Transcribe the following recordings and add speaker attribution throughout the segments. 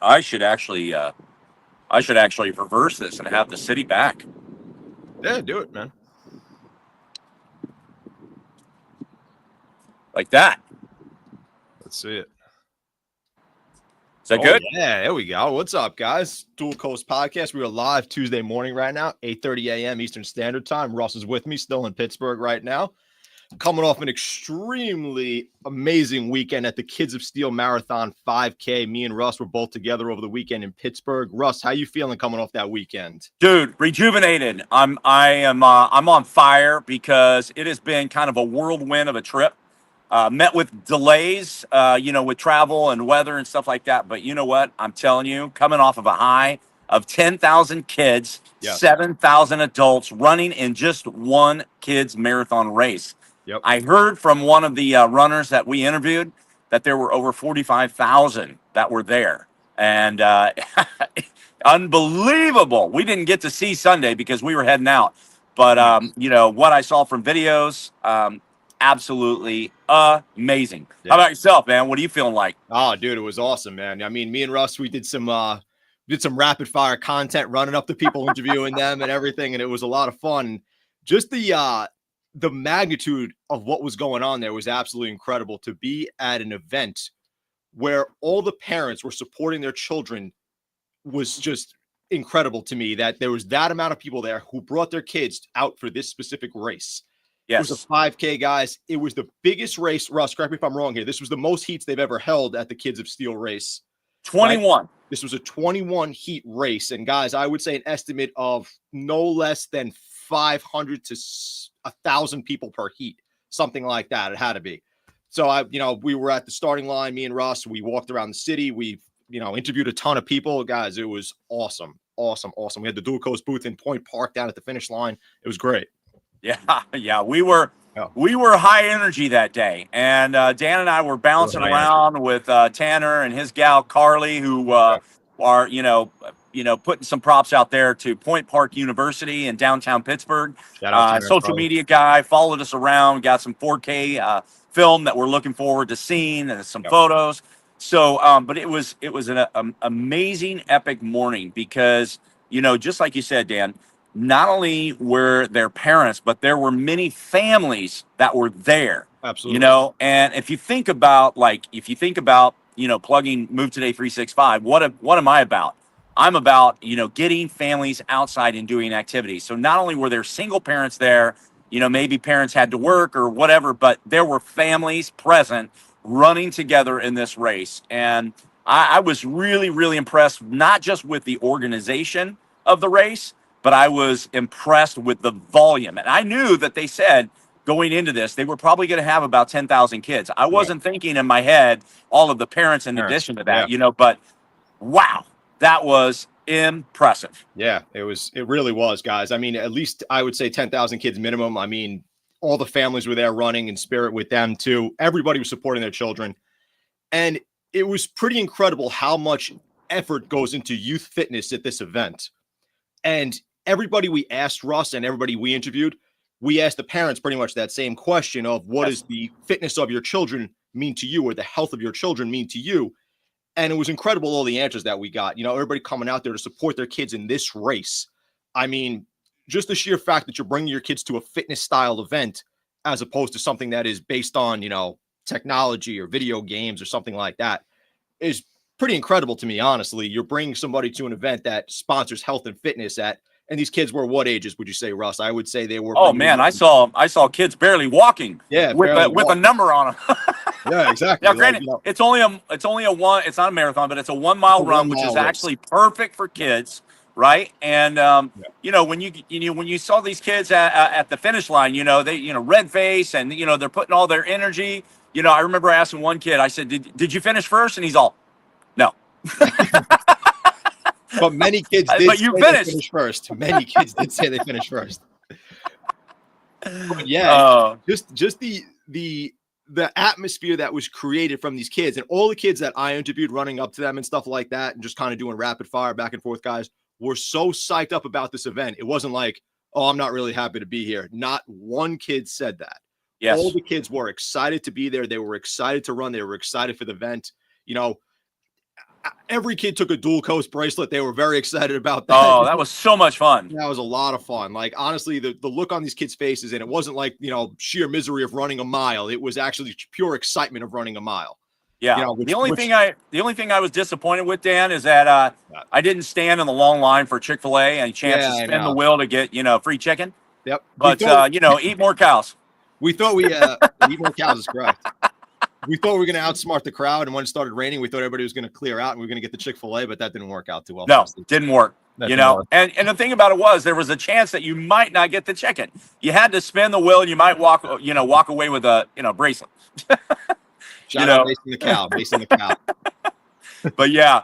Speaker 1: I should actually reverse this and have the city back.
Speaker 2: Yeah, do it, man.
Speaker 1: Like that.
Speaker 2: Let's see it.
Speaker 1: Is that good?
Speaker 2: Yeah, there we go. What's up, guys? Dual Coast Podcast. We are live Tuesday morning right now, 8:30 a.m. Eastern Standard Time. Russ is with me, still in Pittsburgh right now. Coming off an extremely amazing weekend at the Kids of Steel Marathon 5K. Me and Russ were both together over the weekend in Pittsburgh. Russ, how you feeling coming off that weekend?
Speaker 1: Dude, rejuvenated. I'm on fire because it has been kind of a whirlwind of a trip. Met with delays, with travel and weather and stuff like that. But you know what? I'm telling you, coming off of a high of 10,000 kids, 7,000 adults running in just one kids marathon race.
Speaker 2: Yep.
Speaker 1: I heard from one of the runners that we interviewed that there were over 45,000 that were there. And unbelievable. We didn't get to see Sunday because we were heading out. But, what I saw from videos, absolutely amazing.
Speaker 2: Yeah.
Speaker 1: How about yourself, man? What are you feeling like?
Speaker 2: Oh, dude, it was awesome, man. I mean, me and Russ, we did some rapid fire content, running up to people, interviewing them and everything. And it was a lot of fun. Just the magnitude of what was going on there was absolutely incredible. To be at an event where all the parents were supporting their children was just incredible to me, that there was that amount of people there who brought their kids out for this specific race.
Speaker 1: Yes.
Speaker 2: It was a 5K, guys. It was the biggest race. Russ, correct me if I'm wrong here. This was the most heats they've ever held at the Kids of Steel race.
Speaker 1: 21.
Speaker 2: Right? This was a 21 heat race. And guys, I would say an estimate of no less than 500 to 1,000 people per heat, something like that. It had to be. So we were at the starting line, me and Russ. We walked around the city. We, interviewed a ton of people. Guys, it was awesome. Awesome. We had the Dual Coast booth in Point Park down at the finish line. It was great.
Speaker 1: Yeah. We were high energy that day. And Dan and I were bouncing around with Tanner and his gal Carly, who are, putting some props out there to Point Park University in downtown Pittsburgh. Social media guy, followed us around, got some 4K film that we're looking forward to seeing, and some photos. So, but it was an amazing, epic morning because, just like you said, Dan, not only were there parents, but there were many families that were there.
Speaker 2: Absolutely.
Speaker 1: And if you think about, plugging Move Today 365, what am I about? I'm about, getting families outside and doing activities. So not only were there single parents there, maybe parents had to work or whatever, but there were families present running together in this race. And I was really, really impressed, not just with the organization of the race, but I was impressed with the volume. And I knew that they said going into this, they were probably going to have about 10,000 kids. I wasn't thinking in my head all of the parents in addition to that, but wow, that was impressive.
Speaker 2: Yeah, it really was, guys. I mean, at least I would say 10,000 kids minimum. I mean, all the families were there running in spirit with them too. Everybody was supporting their children. And it was pretty incredible how much effort goes into youth fitness at this event. And everybody we asked, Russ, and everybody we interviewed, we asked the parents pretty much that same question of what does the fitness of your children mean to you, or the health of your children mean to you? And it was incredible, all the answers that we got. Everybody coming out there to support their kids in this race. I mean, just the sheer fact that you're bringing your kids to a fitness style event as opposed to something that is based on, technology or video games or something like that is pretty incredible to me, honestly. You're bringing somebody to an event that sponsors health and fitness and these kids were what ages would you say, Russ? I would say they were.
Speaker 1: Oh man, I saw kids barely walking.
Speaker 2: Yeah,
Speaker 1: with a number on them.
Speaker 2: Yeah, exactly.
Speaker 1: Now, granted, it's only a one. It's not a marathon, but it's a 1 mile run, which is actually perfect for kids, right? And when you saw these kids at the finish line, they red face and they're putting all their energy. I remember asking one kid, I said, "Did you finish first?" And he's all, "No."
Speaker 2: But many kids did
Speaker 1: but you
Speaker 2: say they finished first. Many kids did say they finished first. But just the atmosphere that was created from these kids, and all the kids that I interviewed running up to them and stuff like that, and just kind of doing rapid fire back and forth, guys, were so psyched up about this event. It wasn't like, oh, I'm not really happy to be here. Not one kid said that. Yes. All the kids were excited to be there. They were excited to run. They were excited for the event. every kid took a dual coast bracelet. They were very excited about that.
Speaker 1: Oh, that was so much fun.
Speaker 2: That was a lot of fun. Like, honestly, the look on these kids' faces, and it wasn't like, sheer misery of running a mile. It was actually pure excitement of running a mile.
Speaker 1: Yeah. The only thing I was disappointed with, Dan, is that I didn't stand in the long line for Chick-fil-A and a chance to spin the wheel to get, free chicken.
Speaker 2: Yep.
Speaker 1: But eat more cows.
Speaker 2: We thought we eat more cows is correct. We thought we were going to outsmart the crowd, and when it started raining, we thought everybody was going to clear out and we were going to get the Chick-fil-A, but that didn't work out too well.
Speaker 1: No, didn't work. And the thing about it was there was a chance that you might not get the chicken. You had to spin the wheel, and you might walk away with a bracelet.
Speaker 2: Shout out basing the cow.
Speaker 1: But yeah,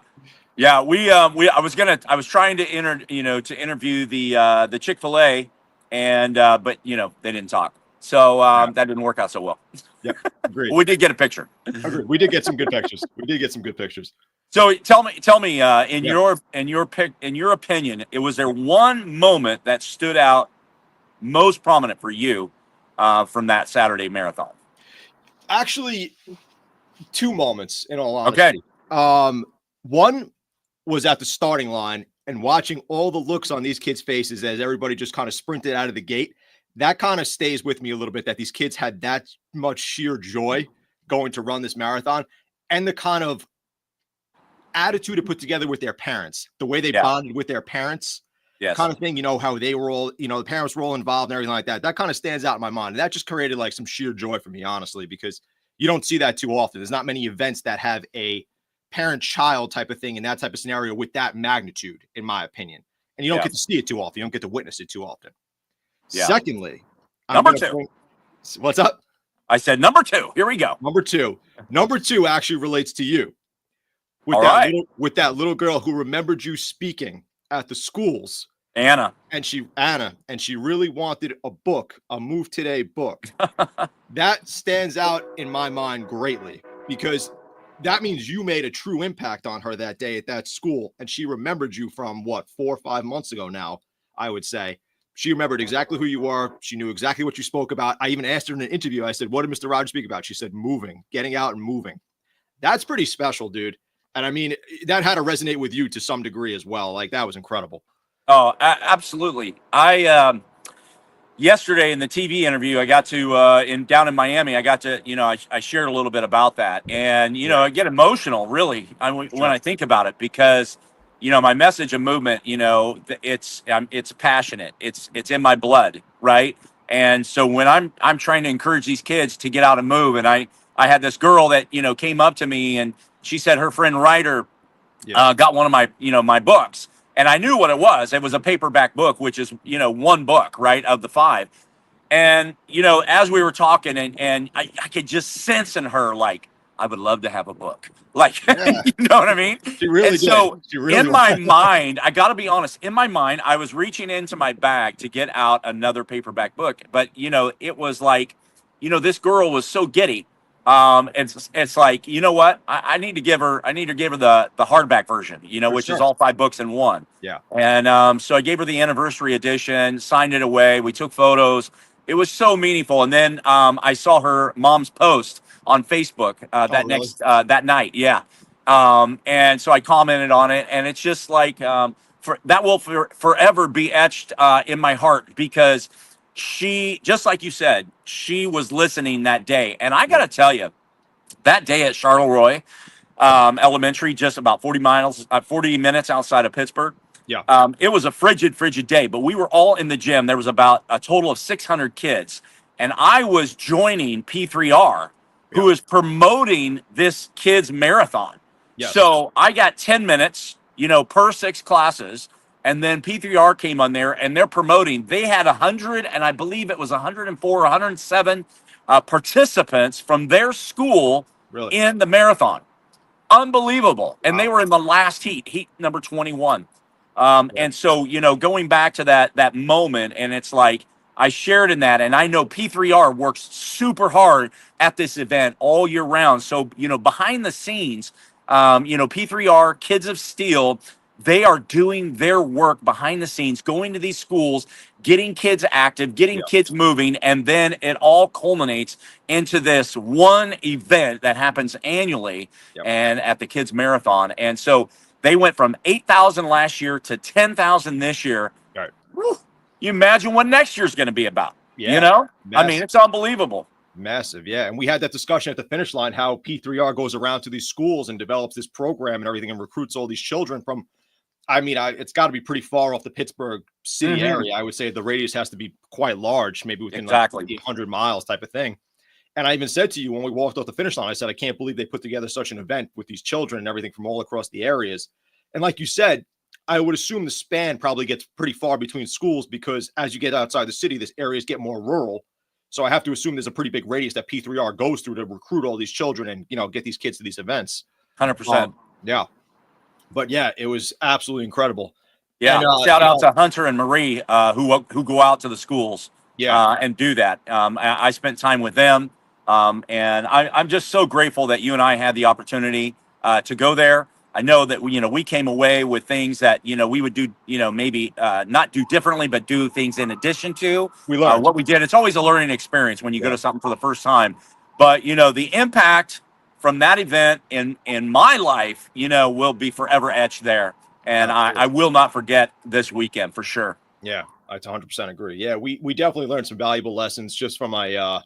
Speaker 1: I was trying to interview the Chick-fil-A, and but they didn't talk. So that didn't work out so well.
Speaker 2: Yep, agreed.
Speaker 1: We did get a picture.
Speaker 2: Agreed. We did get some good pictures.
Speaker 1: So tell me, in your opinion, was there one moment that stood out most prominent for you from that Saturday marathon?
Speaker 2: Actually, two moments, in all honesty. Okay. One was at the starting line and watching all the looks on these kids' faces as everybody just kind of sprinted out of the gate. That kind of stays with me a little bit, that these kids had that much sheer joy going to run this marathon, and the kind of attitude to put together with their parents, the way they bonded with their parents, kind of thing, how they were all, the parents were all involved and everything like that. That kind of stands out in my mind. And that just created like some sheer joy for me, honestly, because you don't see that too often. There's not many events that have a parent-child type of thing in that type of scenario with that magnitude, in my opinion. And you don't get to see it too often. You don't get to witness it too often. Yeah. Secondly,
Speaker 1: number two.
Speaker 2: What's up?
Speaker 1: I said number two. Here we go.
Speaker 2: Number two actually relates to you. With that little girl who remembered you speaking at the schools.
Speaker 1: Anna.
Speaker 2: And she really wanted a book, a Move Today book. That stands out in my mind greatly, because that means you made a true impact on her that day at that school. And she remembered you from 4 or 5 months ago now, I would say. She remembered exactly who you are. She knew exactly what you spoke about. I even asked her in an interview. I said, what did Mr. Rogers speak about? She said, moving, getting out and moving. That's pretty special, dude. And I mean, that had to resonate with you to some degree as well. Like, that was incredible.
Speaker 1: Oh, absolutely. Yesterday in the TV interview, I got to, down in Miami, I got to, I shared a little bit about that. And, I get emotional, really, when I think about it, because, my message of movement, it's passionate. It's in my blood, right? And so when I'm trying to encourage these kids to get out and move, and I had this girl that, came up to me, and she said her friend Ryder got one of my, my books. And I knew what it was. It was a paperback book, which is, one book, right, of the 5. And, as we were talking, and I could just sense in her, like, I would love to have a book. Like, you know what I mean?
Speaker 2: She really did.
Speaker 1: So my mind, I got to be honest, in my mind, I was reaching into my bag to get out another paperback book. But, it was like, this girl was so giddy. It's like, you know what? I need to give her the hardback version, which is all 5 books in one.
Speaker 2: Yeah.
Speaker 1: And so I gave her the anniversary edition, signed it away. We took photos. It was so meaningful. And then I saw her mom's post on Facebook that night. Yeah. And so I commented on it, and it's just like that will forever be etched in my heart, because she, just like you said, she was listening that day. And I got to tell you, that day at Charleroi Elementary, just about 40 minutes outside of Pittsburgh.
Speaker 2: Yeah.
Speaker 1: It was a frigid day, but we were all in the gym. There was about a total of 600 kids. And I was joining P3R, who is promoting this kids marathon. Yes. So I got 10 minutes, per 6 classes. And then P3R came on there, and they're promoting. They had 100, and I believe it was 104 or 107 participants from their school in the marathon. Unbelievable. And they were in the last heat number 21. And so, going back to that moment, and it's like, I shared in that, and I know P3R works super hard at this event all year round. So, behind the scenes, P3R, Kids of Steel, they are doing their work behind the scenes, going to these schools, getting kids active, getting
Speaker 2: Yeah.
Speaker 1: kids moving, and then it all culminates into this one event that happens annually
Speaker 2: Yep.
Speaker 1: and at the kids marathon. And so they went from 8,000 last year to 10,000 this year.
Speaker 2: Right.
Speaker 1: Whew. You imagine what next year's going to be about.
Speaker 2: Yeah.
Speaker 1: You know, I
Speaker 2: Massive.
Speaker 1: mean, it's unbelievable.
Speaker 2: Massive. Yeah. And we had that discussion at the finish line, how P3R goes around to these schools and develops this program and everything and recruits all these children from, it's got to be pretty far off the Pittsburgh city area. I would say the radius has to be quite large, maybe within
Speaker 1: Exactly.
Speaker 2: like 100 miles type of thing. And I even said to you when we walked off the finish line, I said, I can't believe they put together such an event with these children and everything from all across the areas. And like you said, I would assume the span probably gets pretty far between schools because as you get outside the city, this areas get more rural. So I have to assume there's a pretty big radius that P3R goes through to recruit all these children and, get these kids to these events.
Speaker 1: 100%.
Speaker 2: Yeah. But yeah, it was absolutely incredible.
Speaker 1: Yeah.
Speaker 2: And,
Speaker 1: shout out to Hunter and Marie who go out to the schools and do that. I spent time with them. And I'm just so grateful that you and I had the opportunity to go there. I know that we came away with things that we would do maybe not do differently, but do things in addition to
Speaker 2: we learned
Speaker 1: what we did. It's always a learning experience when you go to something for the first time. But the impact from that event in my life, will be forever etched there, and I will not forget this weekend for sure.
Speaker 2: Yeah, I 100% agree. Yeah, we definitely learned some valuable lessons just from a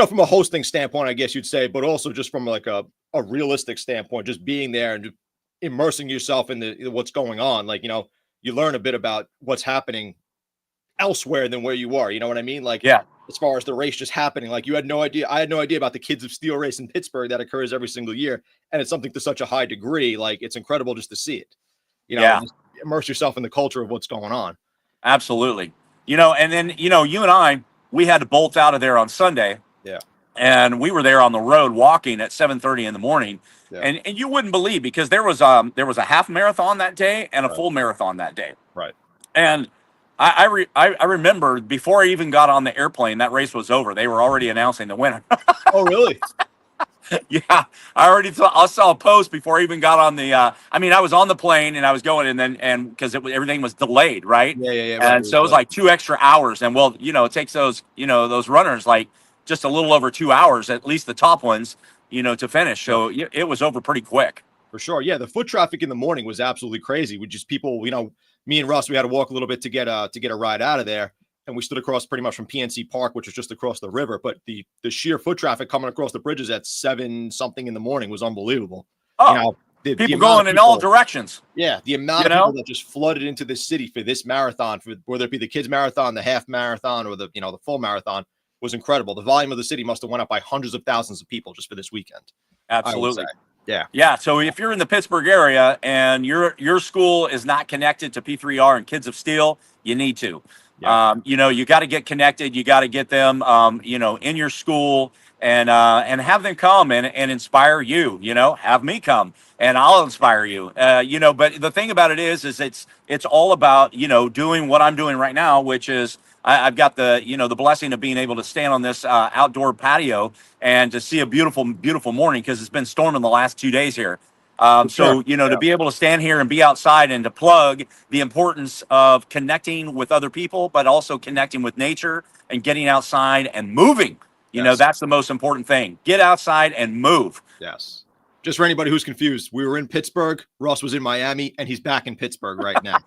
Speaker 2: from a hosting standpoint, I guess you'd say, but also just from like a realistic standpoint, just being there and immersing yourself in what's going on. Like, you learn a bit about what's happening elsewhere than where you are. You know what I mean? Like,
Speaker 1: yeah.
Speaker 2: As far as the race just happening, like you had no idea. I had no idea about the Kids of Steel race in Pittsburgh that occurs every single year. And it's something to such a high degree. Like it's incredible just to see it, just immerse yourself in the culture of what's going on.
Speaker 1: Absolutely. And then, you and I, we had to bolt out of there on Sunday.
Speaker 2: Yeah.
Speaker 1: And we were there on the road walking at 7:30 in the morning. Yeah. And you wouldn't believe because there was a half marathon that day and a full marathon that day.
Speaker 2: Right.
Speaker 1: And I remember before I even got on the airplane, that race was over. They were already announcing the winner.
Speaker 2: Oh, really?
Speaker 1: Yeah. I saw a post before I even got on the, I was on the plane and I was going and because everything was delayed. Right.
Speaker 2: Yeah.
Speaker 1: Right. And so it was like 2 extra hours. And it takes those runners like just a little over 2 hours, at least the top ones, to finish. So it was over pretty quick.
Speaker 2: For sure. Yeah. The foot traffic in the morning was absolutely crazy with just people, me and Russ, we had to walk a little bit to get a ride out of there. And we stood across pretty much from PNC Park, which was just across the river. But the sheer foot traffic coming across the bridges at 7 something in the morning was unbelievable.
Speaker 1: Oh, people going in all directions.
Speaker 2: Yeah. The amount of people that just flooded into this city for this marathon, for whether it be the kids marathon, the half marathon, or the full marathon, was incredible. The volume of the city must have went up by hundreds of thousands of people just for this weekend.
Speaker 1: Absolutely.
Speaker 2: Yeah.
Speaker 1: Yeah. So if you're in the Pittsburgh area and your school is not connected to P3R and Kids of Steel, you need to. Yeah. You got to get connected. You got to get them, in your school and have them come and inspire you. Have me come and I'll inspire you. But the thing about it is it's all about doing what I'm doing right now, which is I've got the blessing of being able to stand on this outdoor patio and to see a beautiful, beautiful morning because it's been storming the last 2 days here. To be able to stand here and be outside and to plug the importance of connecting with other people, but also connecting with nature and getting outside and moving. That's the most important thing. Get outside and move.
Speaker 2: Yes. Just for anybody who's confused, we were in Pittsburgh. Russ was in Miami, and he's back in Pittsburgh right now.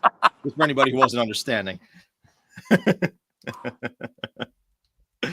Speaker 2: Just for anybody who wasn't understanding.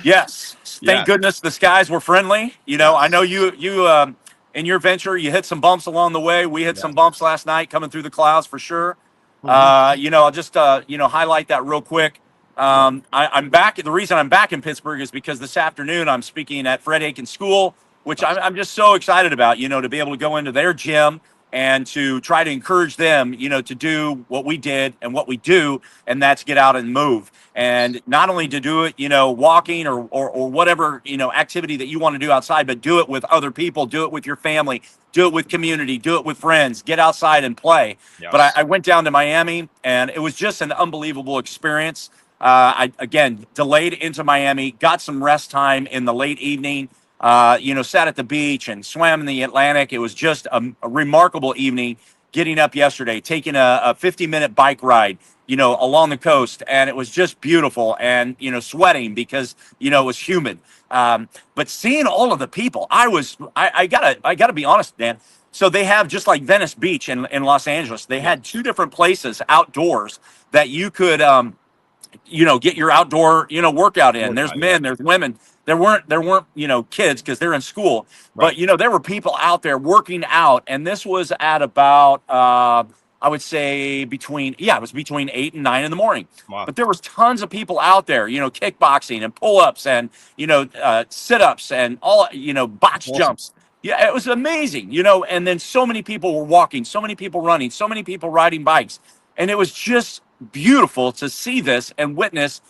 Speaker 1: Yes. Thank goodness the skies were friendly. I know you in your venture, you hit some bumps along the way. We hit some bumps last night coming through the clouds for sure. Mm-hmm. I'll just, highlight that real quick. I'm back. The reason I'm back in Pittsburgh is because this afternoon I'm speaking at Fred Aiken School, which I'm just so excited about, to be able to go into their gym and to try to encourage them, to do what we did and what we do, and that's get out and move. And not only to do it, walking or whatever, activity that you want to do outside, but do it with other people, do it with your family, do it with community, do it with friends, get outside and play. Yes. But I went down to Miami and it was just an unbelievable experience. I, again, delayed into Miami, got some rest time in the late evening, sat at the beach and swam in the Atlantic. It was just a remarkable evening. getting up yesterday, taking a 50-minute bike ride, along the coast, and it was just beautiful, and sweating because it was humid. But seeing all of the people, I gotta be honest, Dan. So they have, just like Venice Beach in Los Angeles, they had two different places outdoors that you could get your outdoor workout in. There's men, there's women. There weren't kids because they're in school,
Speaker 2: Right.
Speaker 1: but there were people out there working out, and this was at about I would say it was between 8 and 9 in the morning.
Speaker 2: Wow.
Speaker 1: But there was tons of people out there, kickboxing and pull-ups and sit-ups and all box jumps. Yeah, it was amazing, and then so many people were walking, so many people running, so many people riding bikes, and it was just beautiful to see this and witness,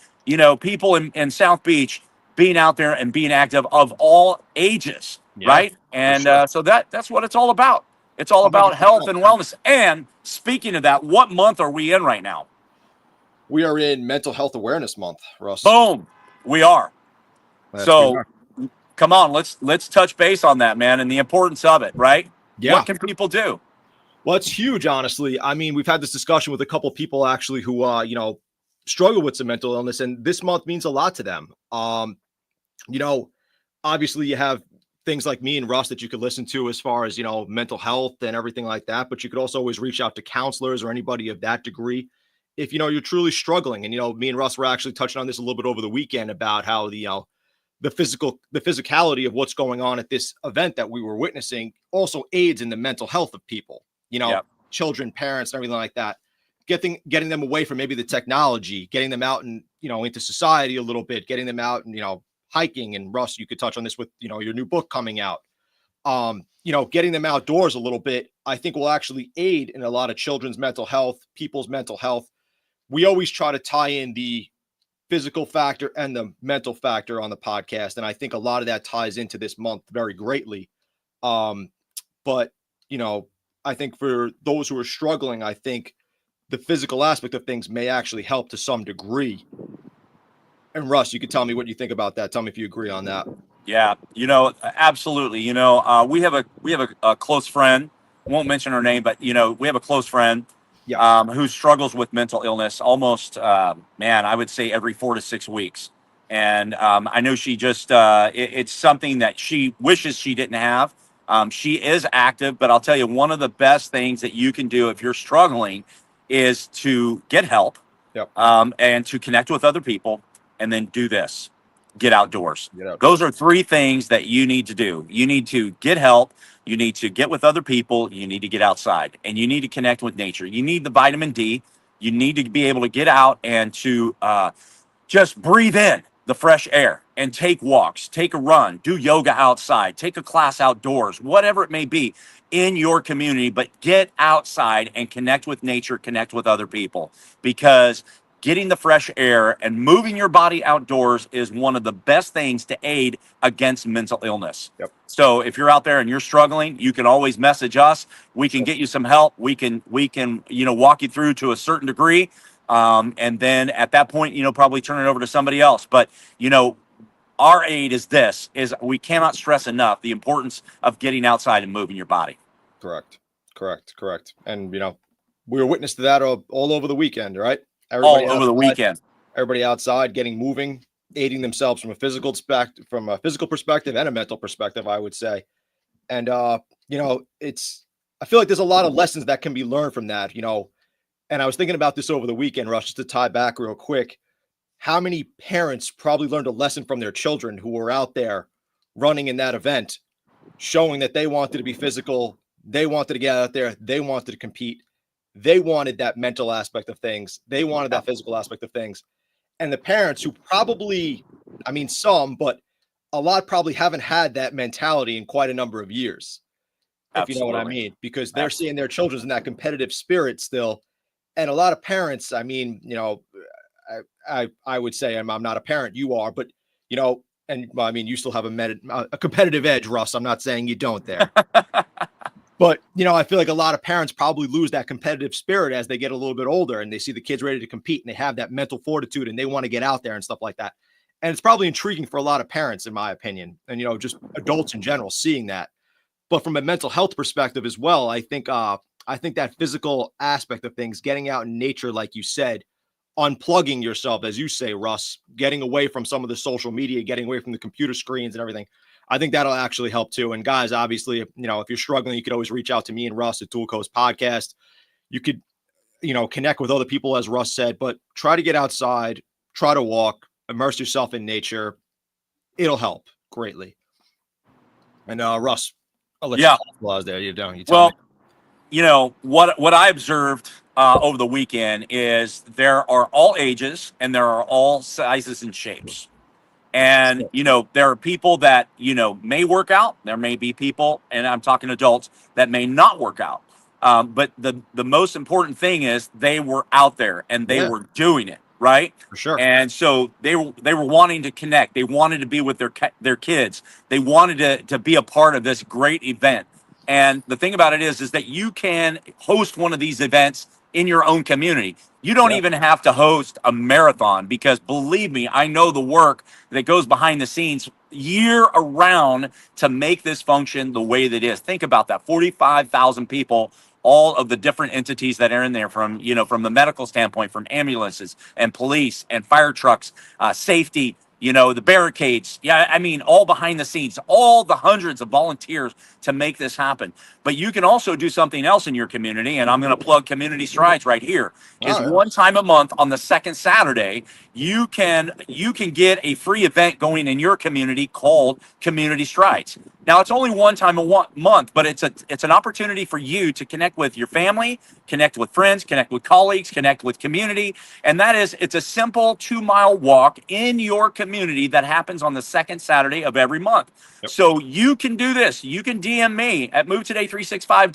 Speaker 1: people in South Beach being out there and being active of all ages, right? And
Speaker 2: sure.
Speaker 1: so that's what it's all about. It's all about health and wellness. And speaking of that, what month are we in right now?
Speaker 2: We are in Mental Health Awareness Month, Russ.
Speaker 1: Boom, we are. Come on, let's touch base on that, man, and the importance of it, right?
Speaker 2: Yeah.
Speaker 1: What can people do?
Speaker 2: Well, it's huge, honestly. I mean, we've had this discussion with a couple people actually who, struggle with some mental illness, and this month means a lot to them. Obviously you have things like me and Russ that you could listen to as far as, mental health and everything like that, but you could also always reach out to counselors or anybody of that degree if, you're truly struggling. And, me and Russ were actually touching on this a little bit over the weekend about how the physicality of what's going on at this event that we were witnessing also aids in the mental health of people, children, parents, and everything like that. Getting them away from maybe the technology, getting them out and, into society a little bit, getting them out and, hiking. And Russ, you could touch on this with, your new book coming out. Getting them outdoors a little bit, I think will actually aid in a lot of children's mental health, people's mental health. We always try to tie in the physical factor and the mental factor on the podcast. And I think a lot of that ties into this month very greatly. But, I think for those who are struggling, I think the physical aspect of things may actually help to some degree. And Russ, you could tell me what you think about that. Tell me if you agree on that.
Speaker 1: Yeah, absolutely. We have a close friend. Won't mention her name, but we have a close friend who struggles with mental illness almost, I would say every 4 to 6 weeks. And I know she just it's something that she wishes she didn't have. She is active, but I'll tell you, one of the best things that you can do if you're struggling is to get help, and to connect with other people, and then do this. Get outdoors. Those are 3 things that you need to do. You need to get help. You need to get with other people. You need to get outside, and you need to connect with nature. You need the vitamin D. You need to be able to get out and to just breathe in the fresh air and take walks, take a run, do yoga outside, take a class outdoors, whatever it may be in your community, but get outside and connect with nature, connect with other people, because getting the fresh air and moving your body outdoors is one of the best things to aid against mental illness. So if you're out there and you're struggling, you can always message us. We can get you some help. We can walk you through to a certain degree. And then at that point, probably turn it over to somebody else. But, our aid is we cannot stress enough the importance of getting outside and moving your body.
Speaker 2: Correct. And, we were witness to that all over the weekend, right?
Speaker 1: Everybody all over the weekend.
Speaker 2: Everybody outside getting moving, aiding themselves from a physical perspective and a mental perspective, I would say. And, I feel like there's a lot of lessons that can be learned from that, and I was thinking about this over the weekend, Rush, just to tie back real quick. How many parents probably learned a lesson from their children who were out there running in that event, showing that they wanted to be physical, they wanted to get out there, they wanted to compete, they wanted that mental aspect of things, they wanted that physical aspect of things. And the parents who probably, some, but a lot probably haven't had that mentality in quite a number of years, if you know what I mean, because they're seeing their children in that competitive spirit still. And a lot of parents, I would say, I'm not a parent, you are, but, you still have a competitive edge, Russ. I'm not saying you don't there. But, I feel like a lot of parents probably lose that competitive spirit as they get a little bit older and they see the kids ready to compete and they have that mental fortitude and they want to get out there and stuff like that. And it's probably intriguing for a lot of parents, in my opinion, and, just adults in general seeing that. But from a mental health perspective as well, I think, I think that physical aspect of things, getting out in nature, like you said, unplugging yourself, as you say, Russ, getting away from some of the social media, getting away from the computer screens and everything. I think that'll actually help too. And guys, obviously, if you're struggling, you could always reach out to me and Russ at Dual Coast Podcast. You could, connect with other people, as Russ said, but try to get outside, try to walk, immerse yourself in nature. It'll help greatly. And Russ, I'll let you talk there. You're done. You tell me.
Speaker 1: What I observed over the weekend is there are all ages and there are all sizes and shapes. And, there are people that, may work out. There may be people, and I'm talking adults, that may not work out. But the most important thing is they were out there and they were doing it, right?
Speaker 2: For sure.
Speaker 1: And so they were wanting to connect. They wanted to be with their kids. They wanted to be a part of this great event. And the thing about it is that you can host one of these events in your own community. You don't even have to host a marathon, because believe me, I know the work that goes behind the scenes year around to make this function the way that it is. Think about that. 45,000 people, all of the different entities that are in there, from the medical standpoint, from ambulances and police and fire trucks, safety, the barricades. Yeah, I mean, all behind the scenes, all the hundreds of volunteers to make this happen. But you can also do something else in your community, and I'm going to plug Community Strides right here. One time a month on the second Saturday, you can get a free event going in your community called Community Strides. Now, it's only one time a month, but it's an opportunity for you to connect with your family, connect with friends, connect with colleagues, connect with community. And it's a simple 2-mile walk in your community that happens on the second Saturday of every month. Yep. So you can do this. You can DM me at MoveToday365,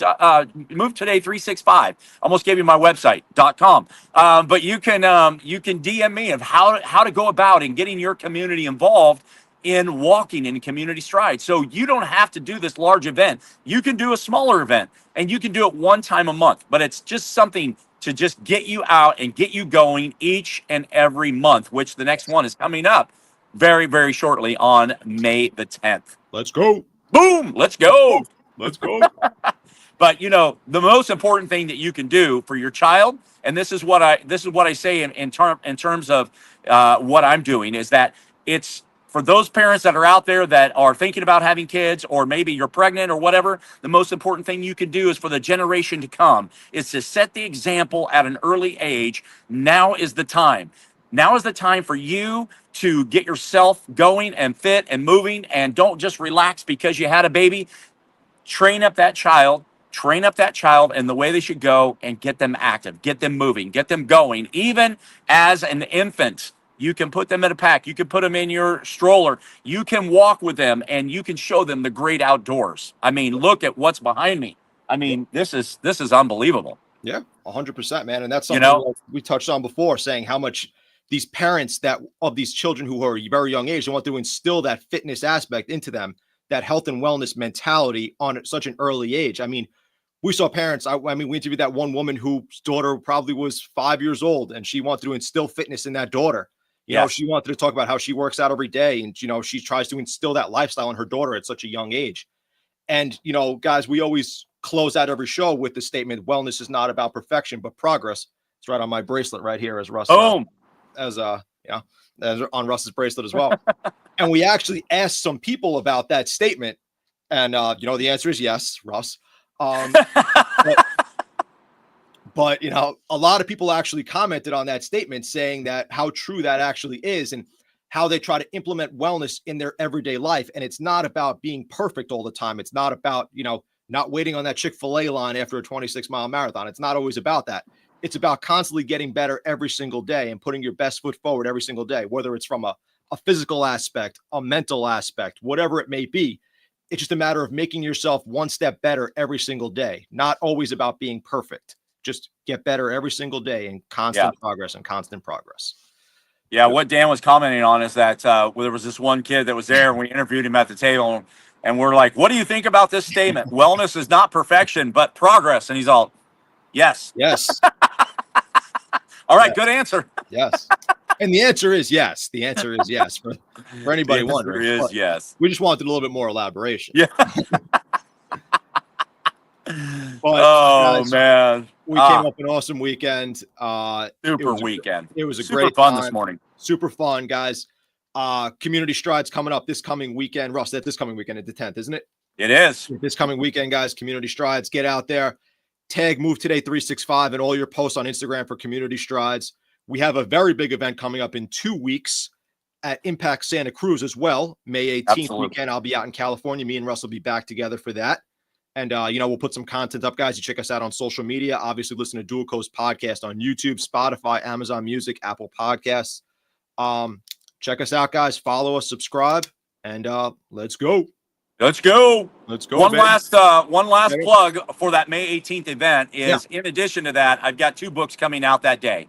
Speaker 1: MoveToday365. Almost gave you my website.com. But you can DM me of how to go about in getting your community involved in walking in Community Strides. So you don't have to do this large event. You can do a smaller event, and you can do it one time a month. But it's just something to just get you out and get you going each and every month, which the next one is coming up very, very shortly on May the 10th.
Speaker 2: Let's go.
Speaker 1: Boom. Let's go.
Speaker 2: Let's go.
Speaker 1: But the most important thing that you can do for your child, and this is what I say in terms of what I'm doing, is that it's for those parents that are out there that are thinking about having kids, or maybe you're pregnant or whatever. The most important thing you can do is for the generation to come is to set the example at an early age. Now is the time. Now is the time for you to get yourself going and fit and moving, and don't just relax because you had a baby. Train up that child in the way they should go, and get them active, get them moving, get them going. Even as an infant, you can put them in a pack. You can put them in your stroller. You can walk with them, and you can show them the great outdoors. I mean, look at what's behind me. I mean, this is unbelievable.
Speaker 2: Yeah, 100%, man. And that's something we touched on before, saying how much these parents of these children who are very young age, they want to instill that fitness aspect into them, that health and wellness mentality on such an early age. I mean, we saw parents. I mean, we interviewed that one woman whose daughter probably was 5 years old, and she wanted to instill fitness in that daughter. You know, she wanted to talk about how she works out every day, and she tries to instill that lifestyle in her daughter at such a young age. And guys, we always close out every show with the statement: "Wellness is not about perfection, but progress." It's right on my bracelet right here, as Russ, as on Russ's bracelet as well. And we actually asked some people about that statement, and the answer is yes, Russ. But a lot of people actually commented on that statement, saying that how true that actually is, and how they try to implement wellness in their everyday life. And it's not about being perfect all the time. It's not about, not waiting on that Chick-fil-A line after a 26-mile marathon. It's not always about that. It's about constantly getting better every single day and putting your best foot forward every single day, whether it's from a physical aspect, a mental aspect, whatever it may be. It's just a matter of making yourself one step better every single day, not always about being perfect. Just get better every single day, and constant progress and constant progress.
Speaker 1: Yeah, what Dan was commenting on is that there was this one kid that was there, and we interviewed him at the table, and we're like, "What do you think about this statement? Wellness is not perfection, but progress." And he's all, "Yes."
Speaker 2: Yes.
Speaker 1: All right, good answer.
Speaker 2: Yes. And the answer is yes. The answer is yes. For anybody wondering.
Speaker 1: The answer is yes.
Speaker 2: We just wanted a little bit more elaboration.
Speaker 1: Yeah.
Speaker 2: But
Speaker 1: Oh
Speaker 2: guys,
Speaker 1: man,
Speaker 2: we came up an awesome weekend.
Speaker 1: super weekend.
Speaker 2: It was a
Speaker 1: super
Speaker 2: great
Speaker 1: fun
Speaker 2: time.
Speaker 1: this morning.
Speaker 2: Super fun, guys. Community Strides coming up this coming weekend. Russ, that's this coming weekend at the 10th, isn't it?
Speaker 1: It is.
Speaker 2: This coming weekend, guys. Community Strides. Get out there. Tag Move Today 365 and all your posts on Instagram for Community Strides. We have a very big event coming up in 2 weeks at Impact Santa Cruz as well. May 18th
Speaker 1: Absolutely.
Speaker 2: weekend. I'll be out in California. Me and Russ will be back together for that. And, we'll put some content up, guys. You check us out on social media. Obviously, listen to Dual Coast Podcast on YouTube, Spotify, Amazon Music, Apple Podcasts. Check us out, guys. Follow us, subscribe, and let's go.
Speaker 1: Let's go.
Speaker 2: Let's go.
Speaker 1: One
Speaker 2: baby.
Speaker 1: last plug for that May 18th event is, in addition to that, I've got 2 books coming out that day.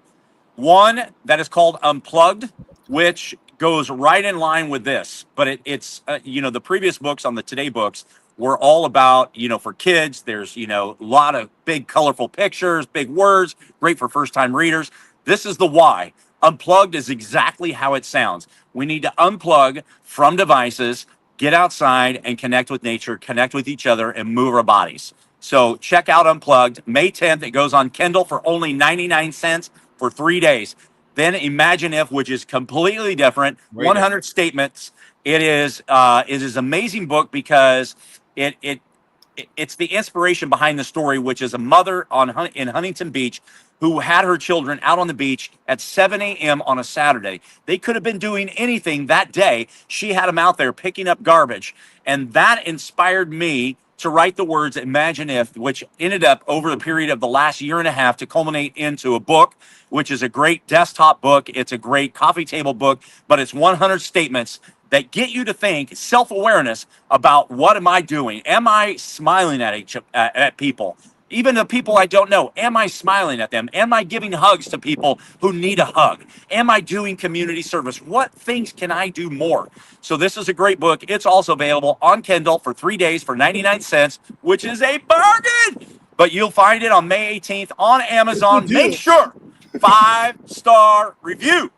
Speaker 1: One that is called Unplugged, which goes right in line with this, but it's the previous books on the Today books were all about, for kids. There's, a lot of big, colorful pictures, big words, great for first-time readers. This is the why. Unplugged is exactly how it sounds. We need to unplug from devices, get outside and connect with nature, connect with each other, and move our bodies. So check out Unplugged. May 10th, it goes on Kindle for only 99 cents for 3 days. Then Imagine If, which is completely different, 100 statements. It is an amazing book because it's the inspiration behind the story, which is a mother in Huntington Beach who had her children out on the beach at 7 a.m. on a Saturday. They could have been doing anything that day. She had them out there picking up garbage. And that inspired me to write the words Imagine If, which ended up over the period of the last year and a half to culminate into a book, which is a great desktop book. It's a great coffee table book, but it's 100 statements that get you to think, self-awareness about what am I doing? Am I smiling at people? Even the people I don't know, am I smiling at them? Am I giving hugs to people who need a hug? Am I doing community service? What things can I do more? So this is a great book. It's also available on Kindle for 3 days for 99 cents, which is a bargain. But you'll find it on May 18th on Amazon. Make sure 5-star review.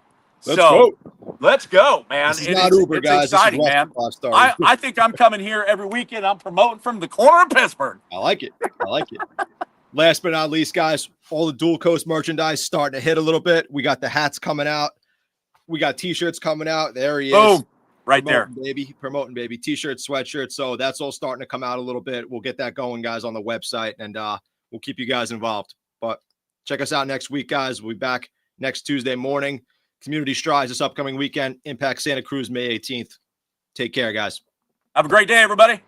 Speaker 1: Let's go, man.
Speaker 2: It's not Uber, guys.
Speaker 1: Exciting, man. I think I'm coming here every weekend. I'm promoting from the corner of Pittsburgh.
Speaker 2: I like it. Last but not least, guys, all the Dual Coast merchandise starting to hit a little bit. We got the hats coming out. We got T-shirts coming out. There he is.
Speaker 1: Boom. Right there.
Speaker 2: Promoting, baby. T-shirts, sweatshirts. So that's all starting to come out a little bit. We'll get that going, guys, on the website, and we'll keep you guys involved. But check us out next week, guys. We'll be back next Tuesday morning. Community Strides this upcoming weekend. Impact Santa Cruz, May 18th. Take care, guys.
Speaker 1: Have a great day, everybody.